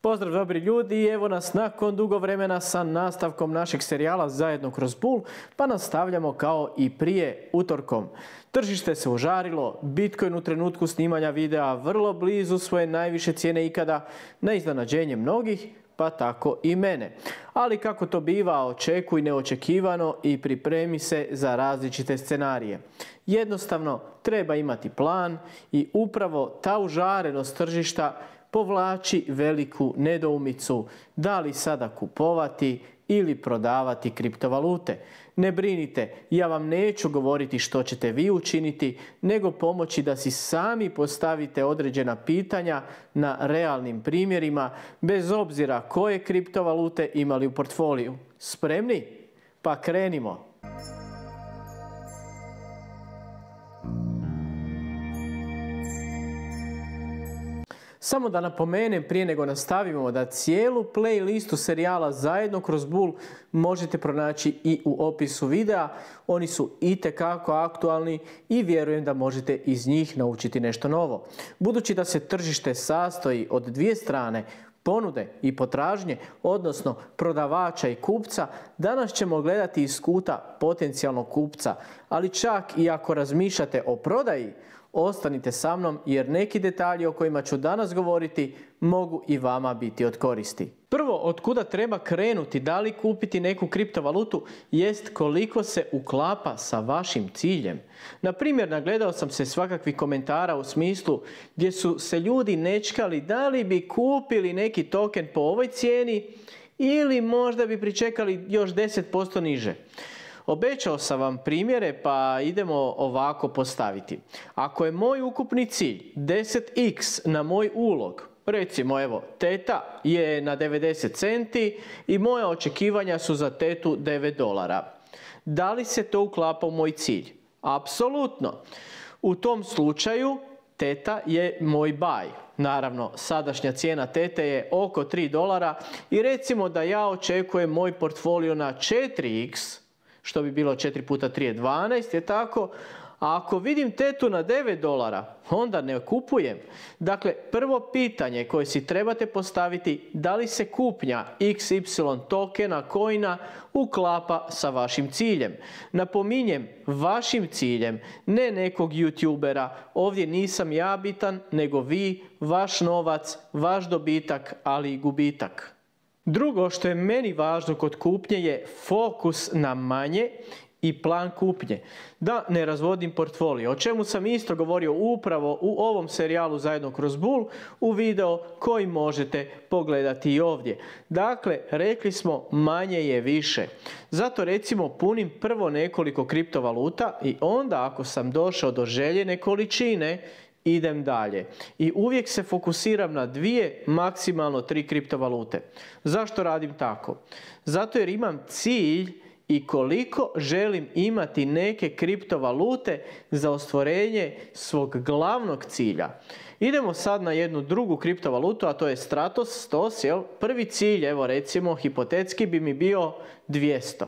Pozdrav dobri ljudi, evo nas nakon dugo vremena sa nastavkom našeg serijala Zajedno kroz bull, pa nastavljamo kao i prije utorkom. Tržište se užarilo, Bitcoin u trenutku snimanja videa vrlo blizu svoje najviše cijene ikada, na iznenađenje mnogih, pa tako i mene. Ali kako to biva, očekuj neočekivano i pripremi se za različite scenarije. Jednostavno treba imati plan i upravo ta užarenost tržišta povlači veliku nedoumicu da li sada kupovati ili prodavati kriptovalute. Ne brinite, ja vam neću govoriti što ćete vi učiniti, nego pomoći da si sami postavite određena pitanja na realnim primjerima, bez obzira koje kriptovalute imali u portfoliju. Spremni? Pa krenimo! Samo da napomenem prije nego nastavimo da cijelu playlistu serijala Zajedno kroz bull možete pronaći i u opisu videa. Oni su itekako aktualni i vjerujem da možete iz njih naučiti nešto novo. Budući da se tržište sastoji od dvije strane, ponude i potražnje, odnosno prodavača i kupca, danas ćemo gledati iz kuta potencijalnog kupca, ali čak i ako razmišljate o prodaji, ostanite sa mnom jer neki detalji o kojima ću danas govoriti mogu i vama biti od koristi. Prvo, od kuda treba krenuti, da li kupiti neku kriptovalutu, jest koliko se uklapa sa vašim ciljem. Na primjer, nagledao sam se svakakvih komentara u smislu gdje su se ljudi nečkali da li bi kupili neki token po ovoj cijeni ili možda bi pričekali još 10% niže. Obećao sam vam primjere, pa idemo ovako postaviti. Ako je moj ukupni cilj 10x na moj ulog, recimo evo, teta je na 90 centi i moja očekivanja su za tetu $9. Da li se to uklapa u moj cilj? Apsolutno. U tom slučaju teta je moj buy. Naravno, sadašnja cijena tete je oko $3 i recimo da ja očekujem moj portfolio na 4x, što bi bilo 4 puta 3 je 12, je tako? A ako vidim tetu na $9, onda ne kupujem. Dakle, prvo pitanje koje si trebate postaviti, da li se kupnja XY tokena, coina uklapa sa vašim ciljem. Napominjem, vašim ciljem, ne nekog youtubera. Ovdje nisam ja bitan, nego vi, vaš novac, vaš dobitak, ali i gubitak. Drugo što je meni važno kod kupnje je fokus na manje i plan kupnje. Da ne razvodim portfolio, o čemu sam isto govorio upravo u ovom serijalu Zajedno kroz bull u video koji možete pogledati i ovdje. Dakle, rekli smo manje je više. Zato recimo punim prvo nekoliko kriptovaluta i onda ako sam došao do željene količine, idem dalje. I uvijek se fokusiram na 2, maksimalno 3 kriptovalute. Zašto radim tako? Zato jer imam cilj i koliko želim imati neke kriptovalute za ostvarenje svog glavnog cilja. Idemo sad na jednu drugu kriptovalutu, a to je Stratos, STOS, jel? Prvi cilj, evo recimo, hipotetski bi mi bio 200.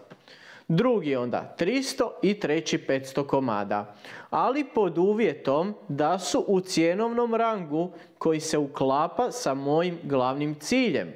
Drugi onda 300 i treći 500 komada. Ali pod uvjetom da su u cjenovnom rangu koji se uklapa sa mojim glavnim ciljem.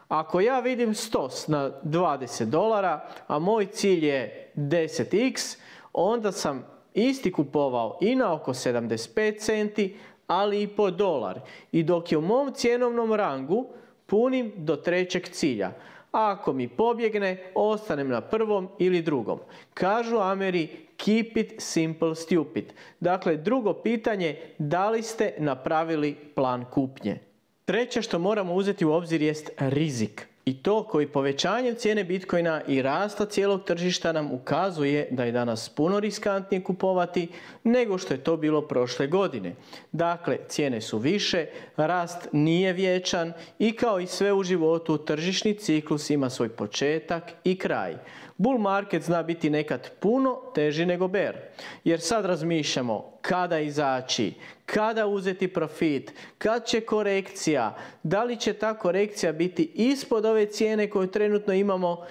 Ako ja vidim STOS na $20, a moj cilj je 10x, onda sam isti kupovao i na oko 75 centi, ali i po dolar. I dok je u mom cjenovnom rangu, punim do trećeg cilja. A ako mi pobjegne, ostanem na prvom ili drugom. Kažu Ameri, keep it simple stupid. Dakle, drugo pitanje, da li ste napravili plan kupnje? Treće što moramo uzeti u obzir jest rizik. I to koji povećanjem cijene Bitcoina i rasta cijelog tržišta nam ukazuje da je danas puno riskantnije kupovati nego što je to bilo prošle godine. Dakle, cijene su više, rast nije vječan i kao i sve u životu, tržišni ciklus ima svoj početak i kraj. Bull market zna biti nekad puno teži nego bear. Jer sad razmišljamo kada izaći, kada uzeti profit, kad će korekcija, da li će ta korekcija biti ispod ove cijene koju trenutno imamo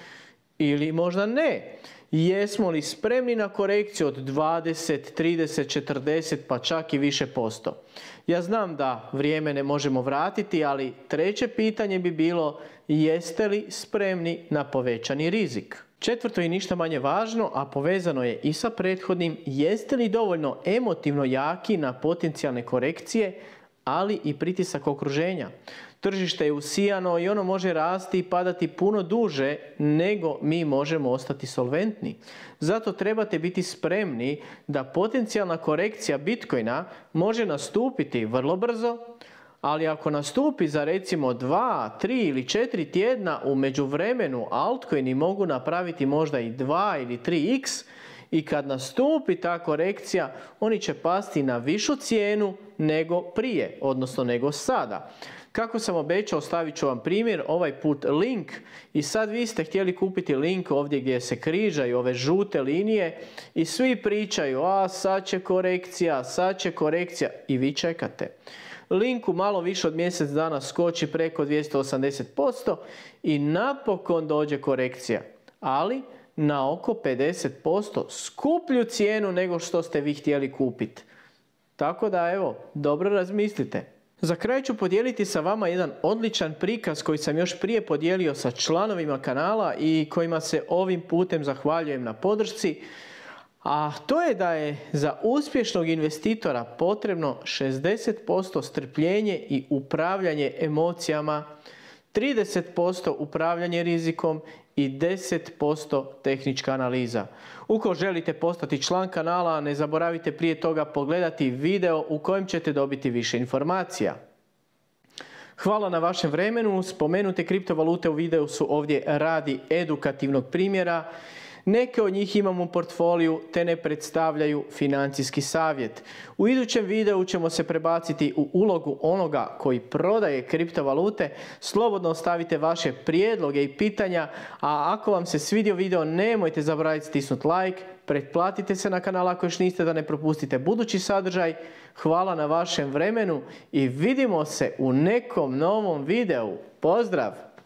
ili možda ne. Jesmo li spremni na korekciju od 20, 30, 40 pa čak i više posto? Ja znam da vrijeme ne možemo vratiti, ali treće pitanje bi bilo jeste li spremni na povećani rizik? Četvrto i ništa manje važno, a povezano je i sa prethodnim, jeste li dovoljno emotivno jaki na potencijalne korekcije, ali i pritisak okruženja? Tržište je usijano i ono može rasti i padati puno duže nego mi možemo ostati solventni. Zato trebate biti spremni da potencijalna korekcija Bitcoina može nastupiti vrlo brzo, ali ako nastupi za recimo 2, 3 ili 4 tjedna, u međuvremenu altcoini mogu napraviti možda i 2 ili 3x i kad nastupi ta korekcija, oni će pasti na višu cijenu nego prije, odnosno nego sada. Kako sam obećao, stavit ću vam primjer, ovaj put link, i sad vi ste htjeli kupiti link ovdje gdje se križaju ove žute linije i svi pričaju, a sad će korekcija i vi čekate. Link u malo više od mjesec dana skoči preko 280% i napokon dođe korekcija, ali na oko 50% skuplju cijenu nego što ste vi htjeli kupiti. Tako da evo, dobro razmislite. Za kraj ću podijeliti sa vama jedan odličan prikaz koji sam još prije podijelio sa članovima kanala i kojima se ovim putem zahvaljujem na podršci. A to je da je za uspješnog investitora potrebno 60% strpljenje i upravljanje emocijama, 30% upravljanje rizikom i 10% tehnička analiza. Ukoliko želite postati član kanala, ne zaboravite prije toga pogledati video u kojem ćete dobiti više informacija. Hvala na vašem vremenu. Spomenute kriptovalute u videu su ovdje radi edukativnog primjera. Neke od njih imam u portfoliju te ne predstavljaju financijski savjet. U idućem videu ćemo se prebaciti u ulogu onoga koji prodaje kriptovalute. Slobodno ostavite vaše prijedloge i pitanja, a ako vam se svidio video nemojte zaboraviti stisnuti like, pretplatite se na kanal ako još niste da ne propustite budući sadržaj. Hvala na vašem vremenu i vidimo se u nekom novom videu. Pozdrav!